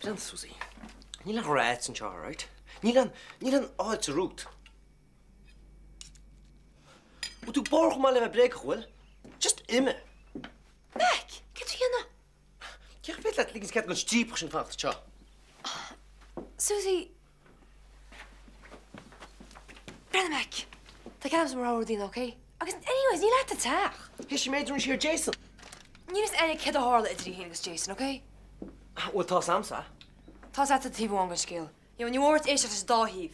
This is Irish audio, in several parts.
Níl Susie. Níl rats an seo, right? Níl an áil sa rút. But tú borch má le bheith break chfuil. Just ime. Mac, get you na? Ceach beth let ligus get gan stípach sin facht seo. Susie. Brenna Mac. Tá ceannas mar áir dín, okay? Agus anyways, níl at atach. His she made run sheer Jason. Níl is any kid a hála idirí hé agus Jason, okay? Well, tá samsa. Tás at a tíh an go scéal. Jo, ní óirt éis is dáhíh.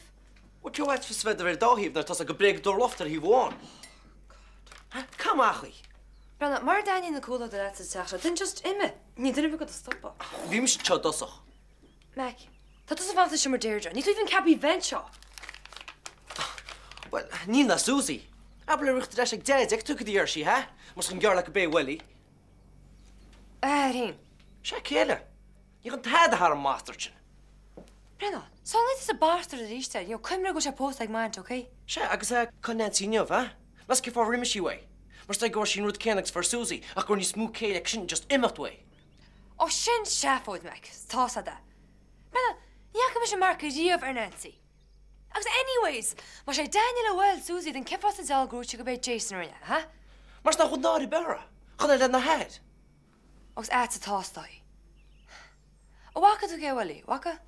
What you watch for sved er dáhíb nar tá a go break door loftar hí bháin. Come achli. Brenna, mar daine na cúla de at atach, then just ime. Ní duna go a stoppa. Bhí mis teo dosach. Mac, tá tú sa bhanta sin mar Deirdre. Ní tú even cabí vent seo. Well, ní na Susie. Abla rucht leis ag dead ag tu dtíir si, ha? Mas an gear le go bé welly. Hén. Se céile. Ní an tad a har an masterchin. Brenna, so leit is a bastard a ríiste. Jo, cumra go sé post ag maint, okay? Se agus a connencineomh, ha? Mas ce fá riimi si wei. Mas tá go sin rud cénags for Susie ach gur ní smú céile ag sin just imimecht wei. O sin seafóid, Mac. Tás a da. Brenna, níach go sé marca díomh ar Nancy. Agus anyways, mar sé Daniel a bhfuil Susie den cepas a dal grúte go bé Jason rinne, ha? Mas na chud nári bera. Chud le na head. Agus at a tástáid. O waka tú céhwali, waka?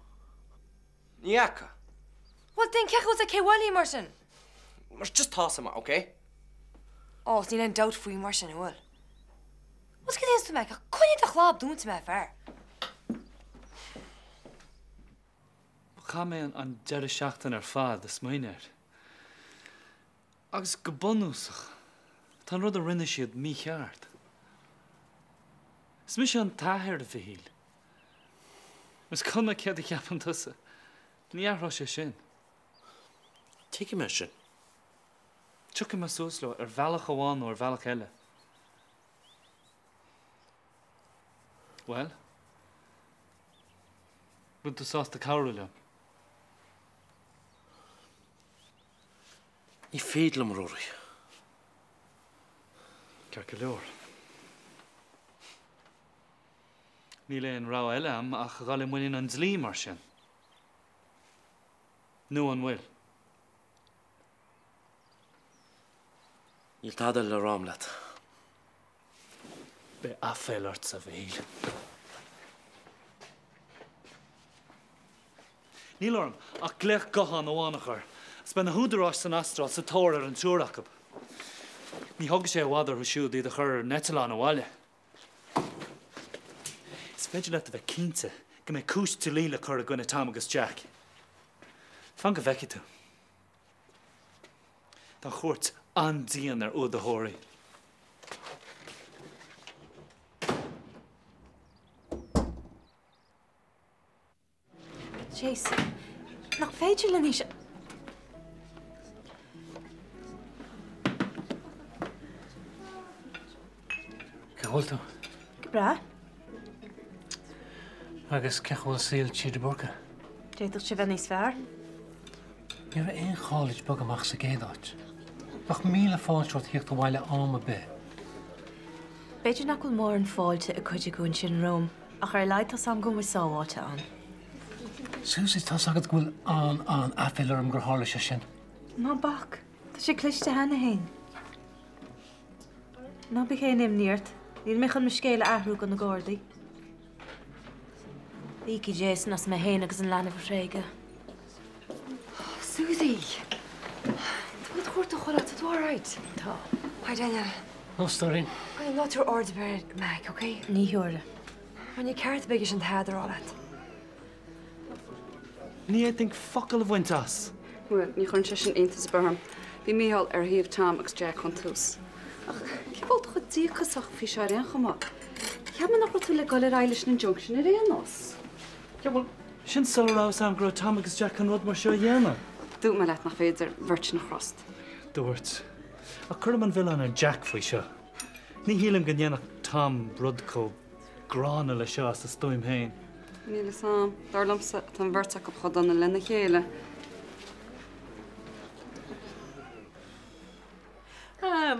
Níacha. Wel, den cechwyd a céhwali mar sin. Mas just toss him, okay? O, níl an doubt fwy mar sin, wel. Wys gyda ystod meg, cwni da chlab dwi'n ti me fer. Cha mé an deire seachtain ar fad is muoineir. Agus go bunúsach, tá rud a rinne siad mí cheart. Is mis an táthir a bhíl. Mas chuna cead a ceapan tusa. Ní arrá sé sin. Take him sin. Tucha me súslo ar bhealach amháin ó ar bhealach eile. Well, bud tú sásta cabhrú leam. Ní féadlam róí. Ceir go leor. Ní léon rá eile am ach gáil muoinn an dlí mar sin. Nu an bhfuil. Níl tadal le rám leat. Be afféilart sa bhíl. Níl orm ach gléach gahan óhánachar. Spen na húdarás san astral sa tóir ar an túrachab. Ní thug sé bhádar thu siúd iad a chur netalán ó bhaile. Is féidir le a bheith cínte go mé cúis tú líle chur a gine Tom agus Jack. Fan go bheici tú. Tá chuirt andíon ar úd a thóirí. Jason, nach féidir le níos... Cehol tú? Bra? Agus cehol síl tíad borca? Déadach sé bheith níos fearr? Ní ra éon cháid bag amach sa géadáit. Bach míle fáilseoirt híocht a bhaile am a be. Beidir nach bhfuil mór an fáilte a chuide gún sin Róm, ach ar leid tá sam go mu sáháte an. Susie tá agad bhfuil an afféilar am gur hála sé sin. Má bach, tá sé cliste hena hain. Ná be chéan imníirt, níl mé chun me scéile ahrú gan na Gordí. Íci Jason as me héin agus an lena bhréige. Susie! Dwi'n chwrt o chwarae, ti'n all right? Tá. Hi, Daniel. No storin. I'm not your ordinary Mac, okay? Ní hiúre. When you carry the biggest and head or all that. Ní é think focail a bhaint as. Well, ní chun sé sin aontas barm. Bhí míhall ar thaobh Tom agus Jack chun tús. Ach, cibáil go díchasach fhí se réon chumach. Ceapan nach tú le goile eiles na junction ar réon nos. Ja, well, sin sorrá sam gro Tom agus Jack an rud mar seo dhéana. Dú me leit nach féidir bhirt na chrost. Dúirt. A chur man bhfuil an ar Jack faoi seo. Ní hílim go dhéanach Tom Brudco grána le seo sa stoim hain. Níle sam, darlamsa tan bhirrteach go chud an na lena chéile.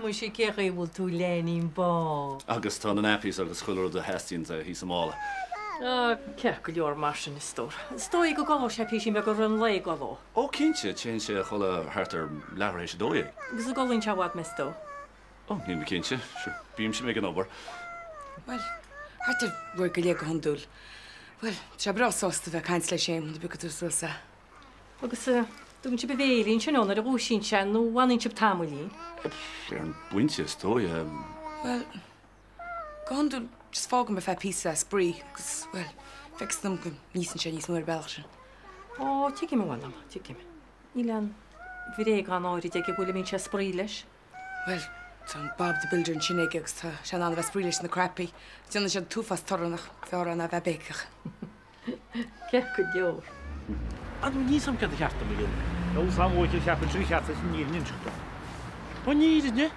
Mu sé céir bhfuil tú léanaín bá. Agus tá an appis agus chuilir a heíonn a hí somála. Ce go leor mar sin is stór. Stoi go gá sé pí sin be go run le go lá. Ó cinnte té sé chola hartar leéis dóé. Gus a golín tehád me tó. Ó ní cinnte, bím se mé an obair. Well, hartar bhfuir go lé go honúil. Well, se brasásta bheith caiint lei sé bu go túsa. Agus dún si behéín sin ar a bhúsín se nó bhhainn si tamlí. Ar an buinte dói. Well, go honúil just fágan be feh písa sprí, gus well, fexnam go níosan sé níos mór bailse. Ó tuigi me bhhaam, tuigi me. Ní lean bhí gan áirí ag bhfuil mín se sprí leis. Well, tá Bob de Builder an sinnig agus tá se an bheith sprí leis na crappi, Dúna sé túfas tornach fear an a bheith béicach. Ce go deor. Anú ní sam ce cheartta mé gin. No samhil cheapan trí cheartta ní ninseachta. Ó ní ne?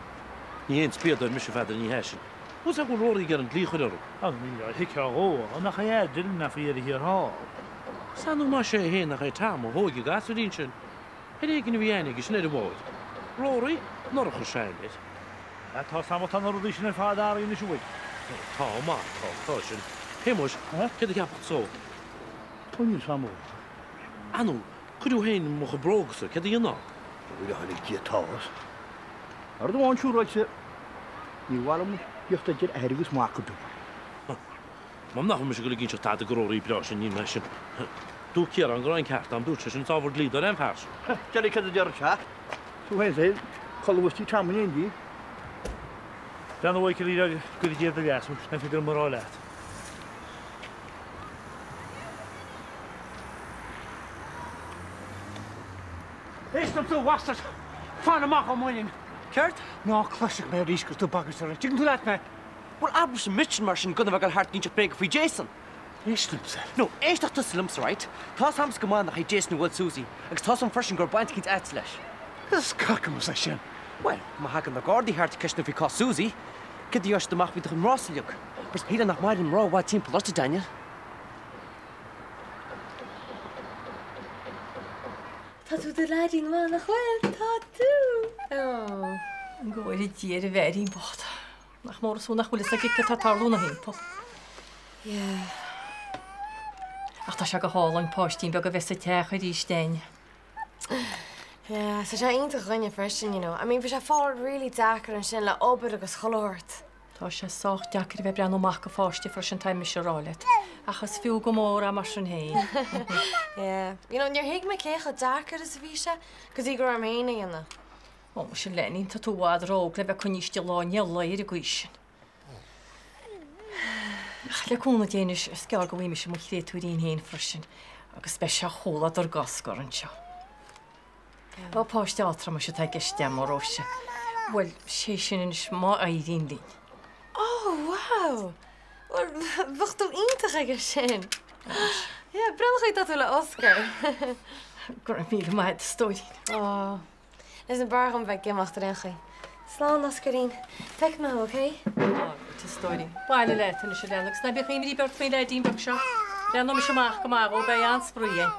Ní hén spiadar mis feidir ní hesin. Mus a go róí gar an glíchuir. An mí hiicó an nach é duna fí hir há. Sanú má sé hé nach é tam hóigi gasín sin. He gin bhhéananig is snéidir bháid. Róí nó chu seinid. Tá sam tan rudí sin fádá í siúid. Tá má tá sin. Hémus ce a ceapach só. Tuní samú. Anú chuú héin mo go brógasa ce dhéana. Bhfuil hanig títás. Ar do bháin siúráid ní bhlam piochtta dir airgus má go dú. Mám nach me se go ginn se tá goí bre sin ní me sin. Dú cear an gráin ceart an dúte sin táhar lídar an pers. Deir ce a dear se? Sú hé é chohtíí tamíondí? Dan bhhaid go líad go déad a gasú na fiidir marrá leat. Éistam tú wastas fan amach am muin. Ceart? Ná clasig mé rísgus tú bagus ar tin tú leit me. Well, abris an mitsin mar sin gona bhil hart níte breig faoi Jason. Éistam se. No, éisteach tu slims, right? Tá sams go máin nach é Jason bhfuil Susie, agus tá an fersin gur baint cinnt et leis. Is cacamas a sin. Well, má hagan na gádaí hart ceisna bhí cá Susie, cad dí ost amach bhí an rásailug. Bres híle nach maidin ráhhaid timp losta Daniel. Tá tú de leidín má nach chfuil, tá tú. An ggóir díar a bhéirín bót. Nach mór sú nach bhfuil a gice tá tarlúna himpa. Ach tá se go hálainn páistín be go bheits a techa rístein. Yeah, so sé inta rinne freisin, you know. I mean, bhí sé fáil really dachar an sin le obair agus choláirt. Tá sé socht deachar bheith breanú mac go fáiste fre sin taimime se rálet. Achas fiú go mór a mar sin héin. Yeah. You know, níor hiig me cécha dachar is bhí se, cos í gur am héna dhéanana. Ó mu sin lenín tá túhád róg le bheith chuníiste láine leir a gcuisin. Leúna déanais scear go bhhuiime sem mo chéúíon héin freisin, agus be se chola ar gascar an seo. Bá páiste átra mar se teige stem óráise. Bhfuil sé sin is má éirín lín. Oh, wow! Wel, bhach tú ítach aige sin. Ja, brennach ag dat le Oscar. Gur an míle maid stóirín. Oh, leis an bar an bheith gimacht ar enchaí. Slán, Oscarín. Feic me, oké? Tá stóirín. Báile letain is se lenagus, na bheith imí bert mé le dín bach seo. Leanna me semach go mar ó bheith an sprúé.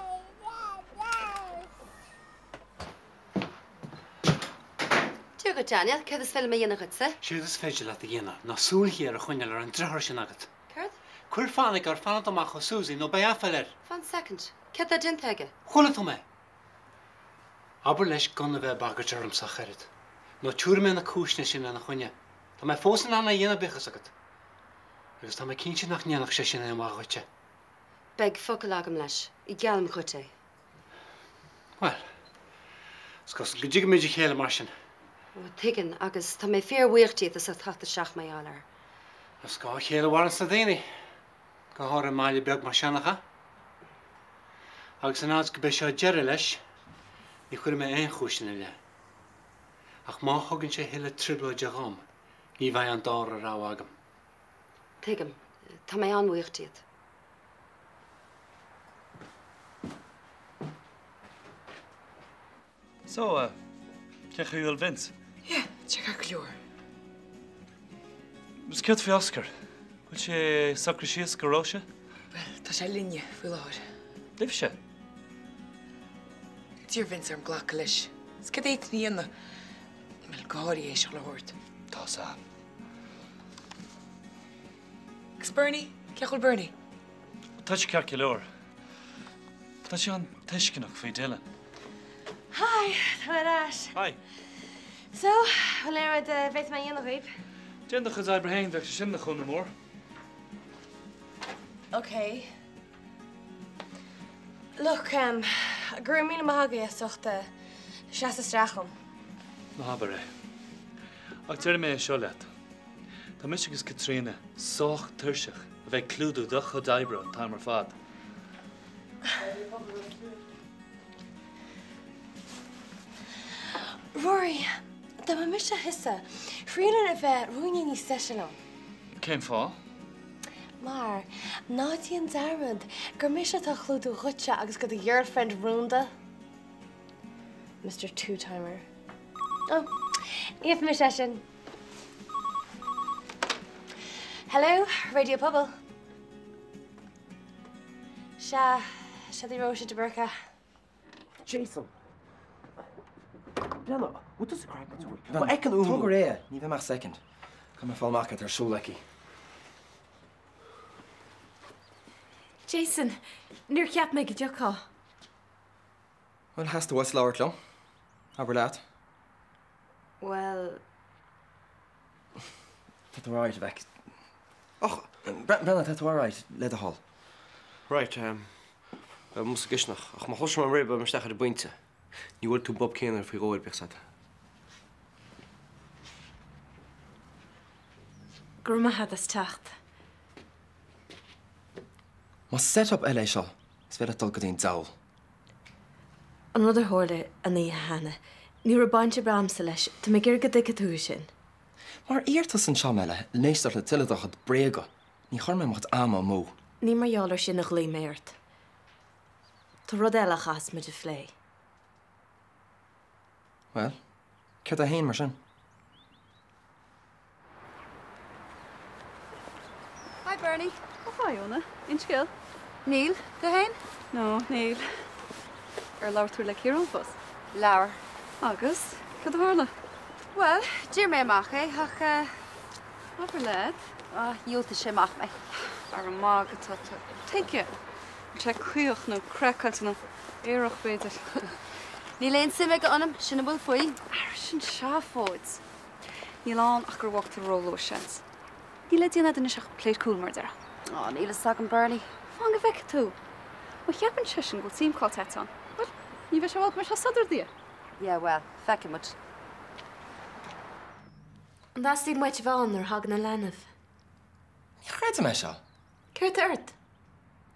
Go Daniel, cad is film dhéana chutsa? Siad is féidir le a dhéana, ná súlchéar a chuineal ar an drethir sin agat. Card? Cuir fánig ar fanna amach chu Susie nó ba afalir. Fan second. Cad a dinteige? Chula tú mé. Aber leis gona bheith bagart arm sa cherid. Nó túr mé na cúisne sin na chuine. Tá mé fósan anna dhéana bechas agat. Agus tá mé cinse nach neannach sé sin am ágaite. Beg focail agam leis, I gealm chute. Well, scos go dig méidir chéile mar sin. Tuigean agus tá mé fear bhuiirtíad is a tata seach mé álar. Is gá chéile waran sa daine. Go háir an máile beag mar seannacha. Agus an ád go be seo deire leis, ní chuir mé aon chúisina le. Ach má thugann sé heile tribla de gham, ní bheith an dára rá agam. Tuigeam, tá mé an bhuiirtíad. So, ce chuúil Vince? Ja, te ga clúr. Mus cud fé Oscar? Bhfuil sé sacra síos go ráise? Well, tá sé linne bhfuil áir. Libh sé? Tír Vince am ghlacha leis. Scad éit níana. Mil gáirí é seo lehort. Tá sa. Gus Bernie? Ceachil Bernie? Tá sé cear leor. Tá sé an tuiscinach faoi Dylan. Hi, Tharas. Hi. So, well, there the bit my yellow vape. Dénach is Ibrahim bheith sé sin na chun mór. Okay. Look, gur míle maithagaí sochta seasa stracham. Na habar é. Ach tíir mé seo leat. Tá mis agus Katrina soch tuirseach a bheith clúdú do chud Ibra an táimar fad. Rory, da ma mis a hissa, friúlan a bheith roiine ní seisián. Céim fá? Mar, nátí an darmad, gur mis atá chlúdú chute agus go a girlfriend rúnda. Mr. Two-Timer. Oh, níomh mis sin. Hello, Radio Pobble. Sha dí Róise de Burca. Jason. Brenna, what is the crack with you? Well, I can Tug ré, ní bheith mar second. Come fáil mac at ar súlaí. Jason, níor ceap mé go deá. Well, has to was láir lom. Aber laat. Well... That's all right, Beck. Och, Brenna, that's all right. Let the hall. Right, moest ik eens nog. Ach, maar goed, maar weer bij mijn stegger de buinte. Je wordt toen Bob Kenner voor je oor zat. Gruma had as tacht. Maar set up LA seo. Is wel het al gedaan zaal. An rud háirla a ní hena. Ní a baintse bramsa leis, Tá mé gur go dige tú sin. Maar eertas an seo meile, néistar le tiileach het brega. Ní chorme mocht ama mó. Ní mar jálar sin nach lí méirt. Tá rud eile chas me de phlé. Well, ceir a héin mar sin. Hi, Bernie. Oh, hi, Ona. Inchgill. Neil, go heen? No, Neil. Lawer through like here on bus. Lawer. Agus, cad hála? Well, dear me mach, eh? Ach, Apa led? Júlta sé mach me. Ar an mág atá. Take you. Te cuioch nó crecailt nó éireach beidir. Ní léon sim go anam sinna bhfuil faoi. Ar sin seafóid. Ní lán ach gur bhacht a róló sins. Ní le díana duna seach pléid cool mar dara. Oh, níl sag an Bernie. Fang a bheice tú. Wa cheapan sisin go tíim cáil teán. Well, ní bheith se bhhail mar se sadar dia. Yeah, well, feice much. An das tí muid bháin ar hagan na lenah. Ní chréite me seo. Ceirt airt?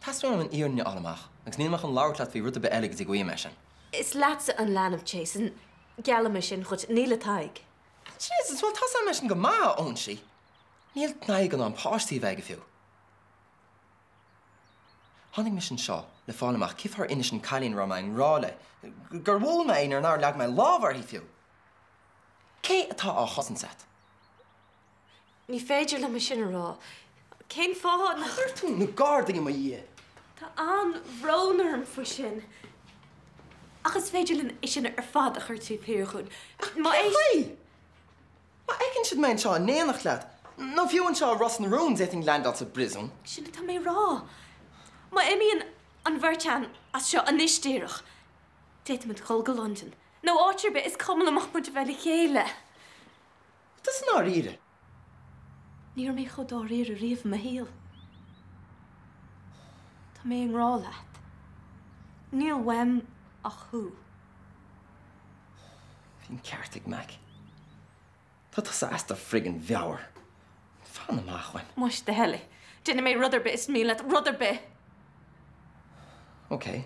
Tás rom an íorne allamach, agus níl an láirlaat bhí ruta be eilegus i gcuí me sin. Is lása an lenah Jason, geala me sin chud níle taig. Jesus, well, tás me sin go má ón si. Níl naig an páistí bheith go fiú. Hannig me sin seo le fálamach cifar inis an cailín romain rále, gur bhil me ar nar leag me lábhar hí fiú. Cé atá á chosan set? Ní féidir le me sin rá. Cén fád na chuirtún nó gádaí ma dhé. Tá an bhrónar an fu sin. Agus féidir linn is sin ar fad a chuir tú péirún. Má é... Ma ecinn siad mein seo néanach leat. No fiú an seo Ross na Rún zetting land at sa brism. Sinna tá mé rá. Má imíon an bhirtean as seo an istíireach. Déit mit chol go London. No áitir be is cumla amach mu bheile chéile. Tas ná ríre. Níor mé chud á réir a riamh ma héal. Tá mé an rá leat. Níl wem a chu. Bhín ceartig meic. Tá tá sa asta friggin bheabhar. Fan amach wein. Muis de heile. Dinna mé rudder be is mí le rudder be. Okay.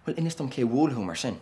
Well, inis dom cé bhúlthú mar sin.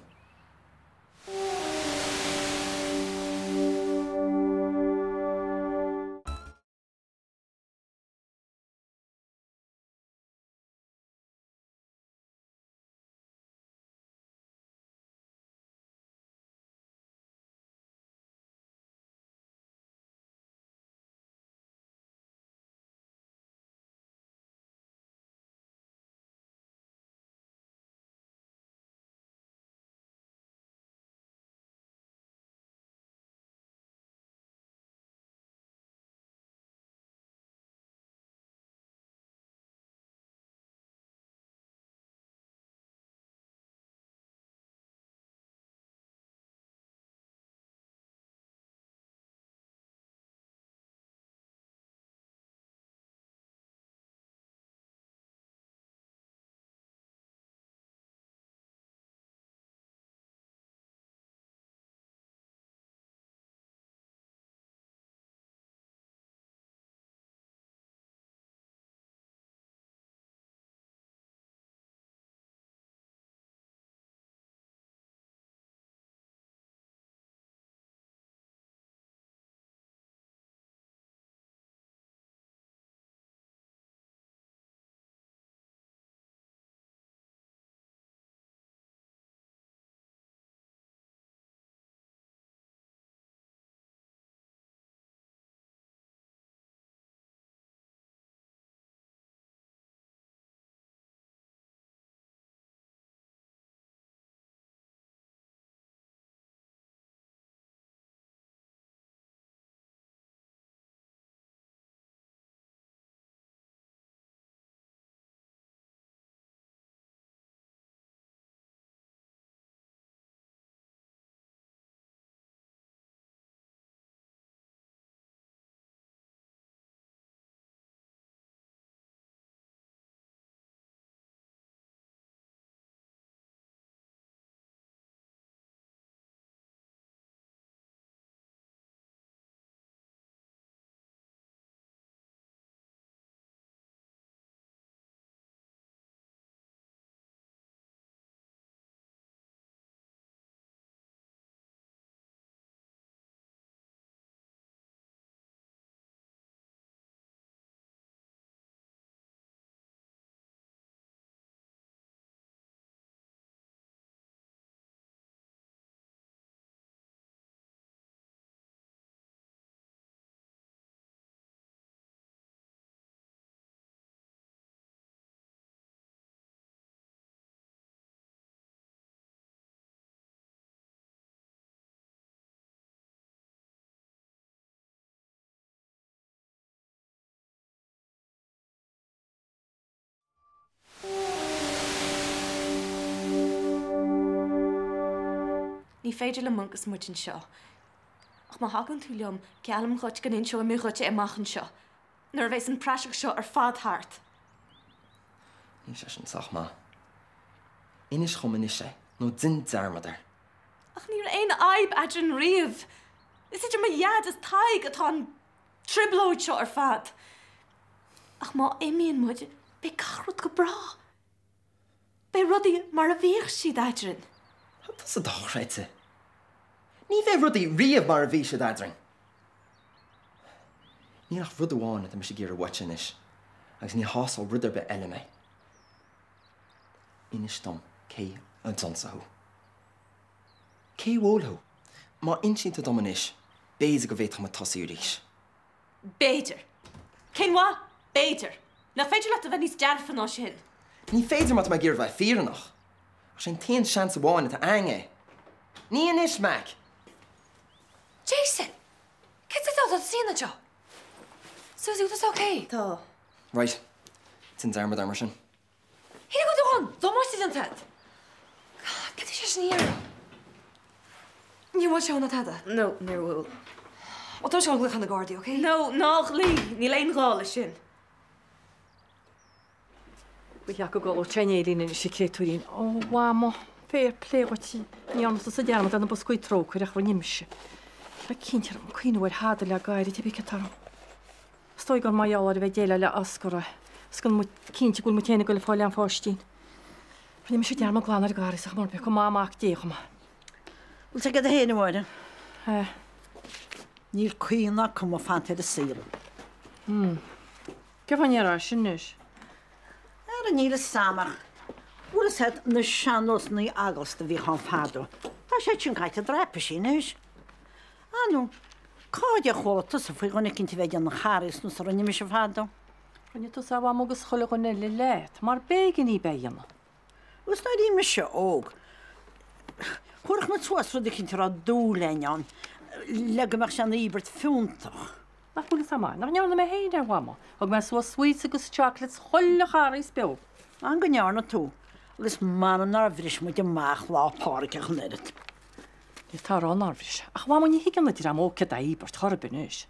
ní féidir le mungus muin seo. Ach má hagann tú leom cealam chuit gan inseo mé chuite amachchan seo. Nuair bhééis an praseach seo ar fadthart. Ní sé sin sach má. Inis chuman is sé, nó din dearmadar. Ach níor aon aib adran riamh. Is idir ma iad is taig atá an triblóid seo ar fad. Ach má imíon muid be carrod go bra. Be rudí mar a bhíoh siad adran. Tás a dáchreite. Ní bheith rudí riamh mar a bhí siad adran. Ní nach rud amháin a me sé gur watchin is, agus ní hásal rudar be eile mé. Inis dom cé an donsaú. Cé bhólthú, má insínta dom is, béise go bhéit chum a tosaí ríis. Béidir. Cénhá? Béidir. Nach féidir leat a bheith níos dearfan á sin. Ní féidir mat me gur bheith fíranach. Ach sin taon seans amháin a ange. Ní inis meach. Jason! Cé tá tá sína jo? Susie, was okay? Tá. Right. Tin darmad mar sin. Hí go dúán, dó mar sí an tad. Cé sé sníar? Ní bhil se na tada? No, níor bhfuil. O tá seán gluch an na Guardi, okay? No, nach lí, ní leon gála sin. Bhuiach go go trenéín in sicréúín ó bhámo fér pléhatí níananta sa dearmad an boscuí tro chuir a chu nimse. Le cinntear an cuioinehir háda le gaiir te bicetarm. Stoi gur maiáir a bheith déile le ascora, scan cinnte gúil muténa go le fáile an fástín. Rim sé dearmad glánar garis ach mar be go máach déchama. Bhil te go a héanamhide? Níl cuioine cum fantaid a síl. Ce fanará sin nuis? Ar a níle samach. Bhuilas het na seanos ní agus a bhí an fádó. Tá sé sin caiite a drepa sin nuis. Anú, cáide cholatas a faoi gona cinnta bheith an na cháris nó sa rinne se fádó. Rinne tú sa bham agus chola go le leit, mar bégan í béanna. Gus na dí me se óg. Chorach na tuas rud cinnta rá dúlein legamach se an íbert fiúntach. Nach bhfuil sama, nach neanna me héine ar bhama, ag me sú sweets agus chocolates cholla cháris beag. An go nearna tú, agus manam nar bhris mu de maach lápáric a chnéad. Ní tá an arbhris, ach bhama ní higanna dí am óce a íbert chorbe nuis.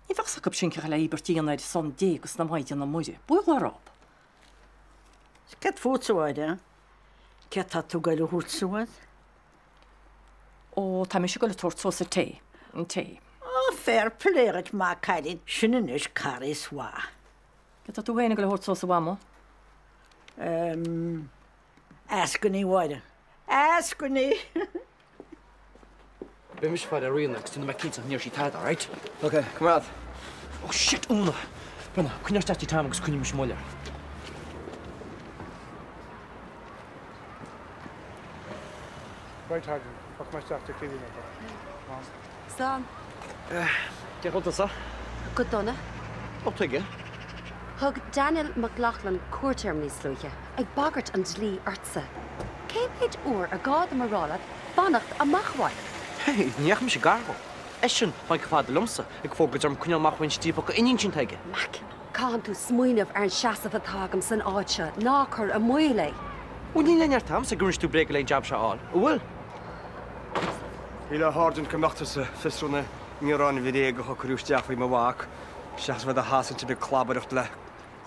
Ní bheh go sin le íbert íon éidir son dégus na maidin na muide, buil arab. Cet fótsáide? Cet tá tú gaile húrtsúad? Ó, tá mi se go le tuairtó sa té, an té. Fair pléireach má caiidín sinna nuis caris há. Get tú héna go le húrtó sa bhama? Ascaní bhide. Ascaní. Be mis fáid a rianaach tuna me cinnta níor sí taid, right? Okay, come out. Oh shit, úna. Brenna, cuinear statí time agus cuinim mis moilear. Right, Harden. Fuck my stuff to kill you now. Sam. Ge chunta sa? Go donna. Ó tuige? Thug Daniel McLaughlin cuairtearm níos slúithe ag bagart an dlí artsa. Céimid uair a gád marrála bannacht a machhaid. Hey, níach me sé garbo. Eisian, mai go fád lumsa, ag fógad arm cuineal machhain stípa go inín sin teige. Mac, cáan tú smuoineh ar an seasamh atágam san áitse ná chur a muile. Ó ní lear tam sa gúris tú breig le jab se áil. Bhfuil? Ile Harden cymachta sa fisrúna níorrán i bhí go chuúisteach faoi mhaach, seachas bheith a hasanta be chlabaireacht le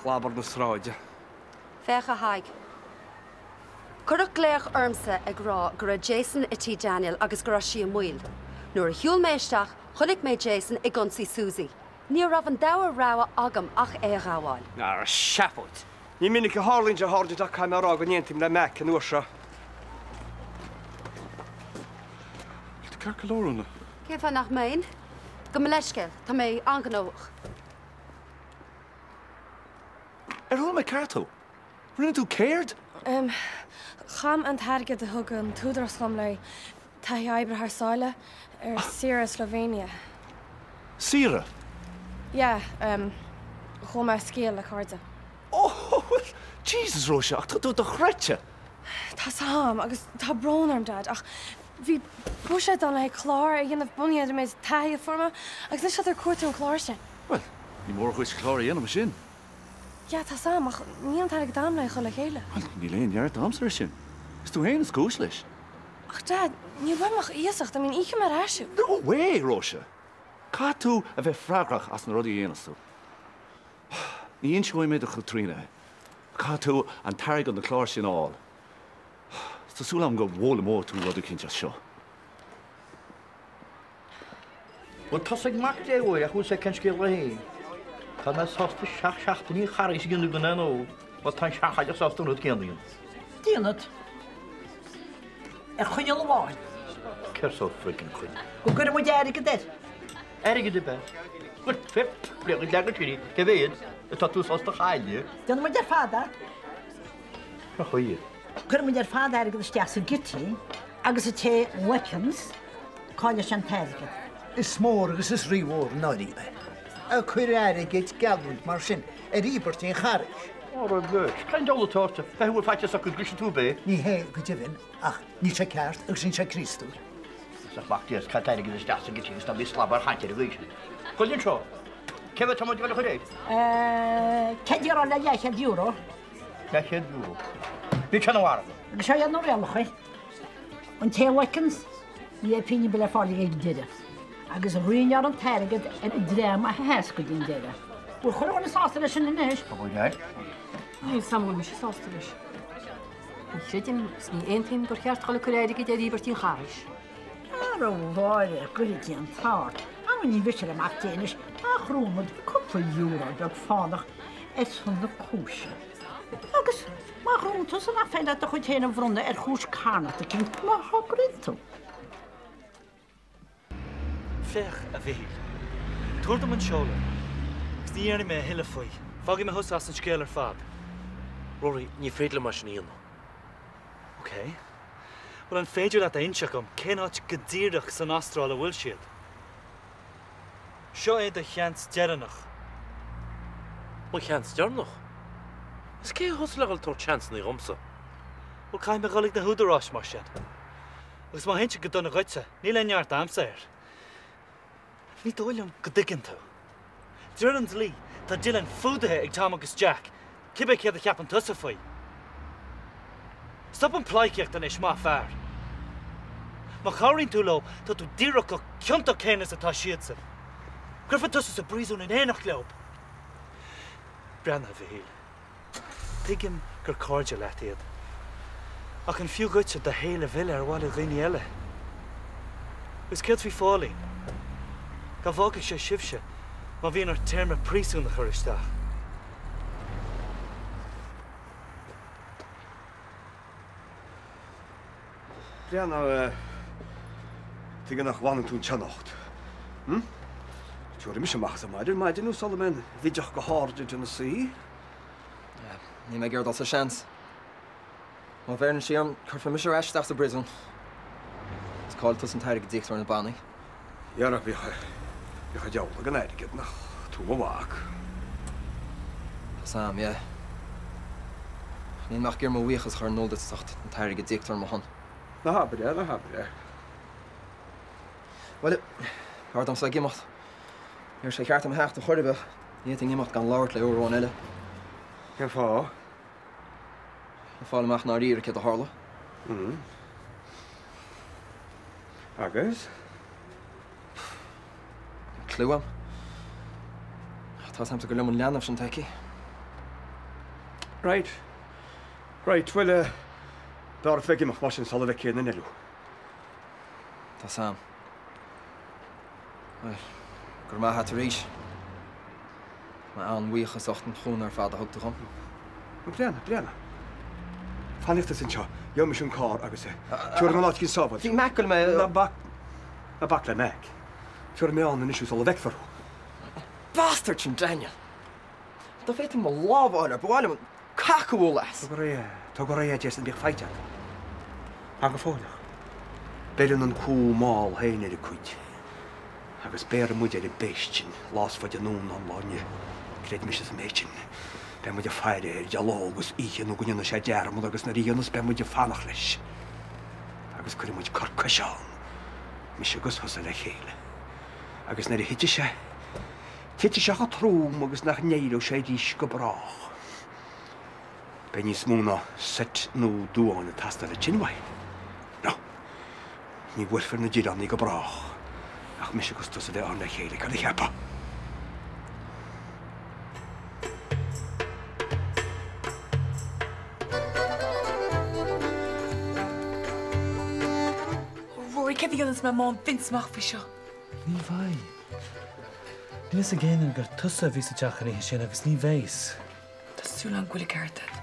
chlabar na sráide. Fecha haig. Curach léach ormsa ag rá gur a Jason ití Daniel agus gur sí a muil. Nuair a hiúil méisteach, chunig mé Jason i gonsaí Susie. Ní rah an dawer ráha agam ach é ráháil. Ar seafóid. Ní minic a hálinn a Harden a caiimrá go níontim le meic an uair seo. Carcalórúna. Cé fan nach main? Go me leisceil, tá mé anganóach. Ar thula me cartó? Rinne tú céird? Cham an targad a thug an túdar scam le tá ebre haar sáile ar Sira, Slovenia. Sira? Ja, chum mar scéal le chuirde. Oh, Jesus, Róise, ach tú do chreite. Tá sam agus tá brnarm dad ach bhí buise an le chlár a dhéanamh buíad a méid taí forma agus is ar cuairú an chláirse. Well, ní mór chuis chláir dhéanam sin. Ja, tá sam ach ní an tar dám le chu le chéile. Well, ní léon deart amsar sin. Is tú héana scúis leis? Ach, Dad, ní bhaimach íosacht, I mean, íche mar eisiú. No way, Róise. Cá tú a bheith freigrach as na rudí dhéanasú. Ní on seoid méid a chutrine. Cá tú an tairg an na chláir sin áil. Tásúla am go bhóla mór tú rud a cinnte seo. Wel tosig mac de wy, ac wrth eich sgil o hi. Pan na sosta siach ni chari sy'n gynnu gyda nhw. Wel tan siach ag sosta nhw'n gynnu. Dynod. Chwynil o wain. Cyrso ffrigan chwyn. Gwgwyr am wedi erig ydyd? Erig ydyd be? Gwyd ffip, blech yn lag o tini. Gefyd, y totw sosta chael. Dyn nhw'n wedi ffada? Chwyr. Gwgwyr am wedi ffada erig ydyd stias yn gyty. Agos y te weapons. Coelio sian tergyd. Smór agus is ríomhór náíbe. A chuir airigid galúint mar sin a ríbertín charis. Or a bhs, Cain dóla táirte, bheithúil failte sa chud grisú tú bé? Ní hé go dibhin, ach ní sé ceart agus sin sé Cristú. Sa bachtíos cael airigid is deas a gytins na bí slabar hantir a bhísin. Chulíonn seo, cefyd tamod i fel chud éid? Cedi'r ola iechyd euro. Iechyd euro. Bí chan o warad? Sio iawn o'r elchwy. Ond te weapons, ni e pini byle ffoli eich dyda. Agus rwy'n ar yn tergyd yn drem a hesgyd i'n deda. Wy'n chwrw yn y sastar ysyn yn eich. O bwyd eich? Ni'n samwl mis y sastar ys. Yn llydym, sni ein tîm gwrchiart chol y cwredig i deri byrti'n charis. Ar o fawr gwrdd i'n tar. A wy'n i fysir am ac ennill. A chrwmwyd cwpl euro dag ffodach et hwn y cwsio. Agus mae chrwmtws yn affaid at y chwyd hen yn frwna chwys carnat y cynt. Mae ho gryntw. Fech a bhíl. Tuaird am an seola. Gus ní dhéanana mé hiile faoi. Fágaí me thus as an scéal ar fad. Rory, ní féadla mar sin íon. OK. Well an féidir leat a inseach am, cén áit go díreach san astráil a bhfuil siad. Seo é de cheans dearannach. Má cheans dearannach? Is cé thus legal tóir cheans na romsa? Well caiim me galig na húdarrás mar sin. Agus má héinte go donna goite, ní le neart amsair. Ní dóilm go ddiggin tú. Dúireann lí, tá Dylan fúdathe ag Tom agus Jack, cibé céad a cheapan tusa faoi. Stop an pláiciacht an is má fearr. Má cháiríonn tú lo, tá tú díreach go ceanta cénas atá siad san. Grifa tusa sa bríosún in éanacht leob. Breanna bhíl. Tuigim gur cóide leat iad. Ach an fiú goite de héile bhile ar bháil a dhaoine eile. Gus céad fhí fálaí. Ga bhágad sé sibse, má bhíon ar téirme príosún na churisteach. Brianna, tuige nach bhhaing tún teannacht. Tuair mis amach sa maidir, maidir nó sola men bhídeach go háidir na saí? Ní mé ggéir dal sa seans. Má bhéann sí an chuir mis ar eisteach sa brisún. Is cáiltas an tairig díochtúir na bannaí. Iarach bhí cha deabhla gan airigid nach tú bhhaach. Sam, yeah. Ní mach gur mo bhuíochas chuir nóildateacht an tairig díochtúir mo hon. Na habre, na habre. Well, hard am sa gimocht. Hier sé cheart am hecht a chuirbeh. Ní an gimocht gan láirt le óráin eile. Ge fá? Na fáil amach ná ríir a hála. Agus? Clúam. Tá sam go leman leanamh sin teici. Right. Right, well, dar feigimach mar sin sala bheith céad na neilú. Tá sam. Well, gur má hat ríis. Má an bhuíochas ochtan chún ar fad a thugta chum. Brianna. Fannichtas sin seo, jo mis an cá agus é. Tuair an áit cinn sábhaid. Bhí mecail me... Na bac le meic. Tuair mé an isisiú sala bheith farú. Bastard sin Daniel. Tá féit mo lábháil ar bháil am cacaú leis. Tá go ré Jason bíag feite. A go fólach. Beidir an cú máil héin ar a cuid. Agus béar muid ar a béistin, lás faid an nún an láine. Creid mis a méitin. Be muid a feire ar dialógus íchan ó gúine sé dearmod agus na ríonas be muid a fannach leis. Agus chuir muid corcaisián. Mis agus hosa le chéile. Agus na hitte sé. Hitte sé a trúm agus nach néirú sé dís go brach. Be ní smúna set nó dúáin a tasta le tinhaid. No, Ní bhfuilfar na ddíran ní go brach. Ach mis agus tusa bheith anna chéile cad i chepa. Rory, ce bhíonas me mán finsmach fi seo. Ní bhai. Níos a ggéanaan gur tusa bhí sa teachchaní sin agus ní bhéis. Tású an ghuiile ceirte.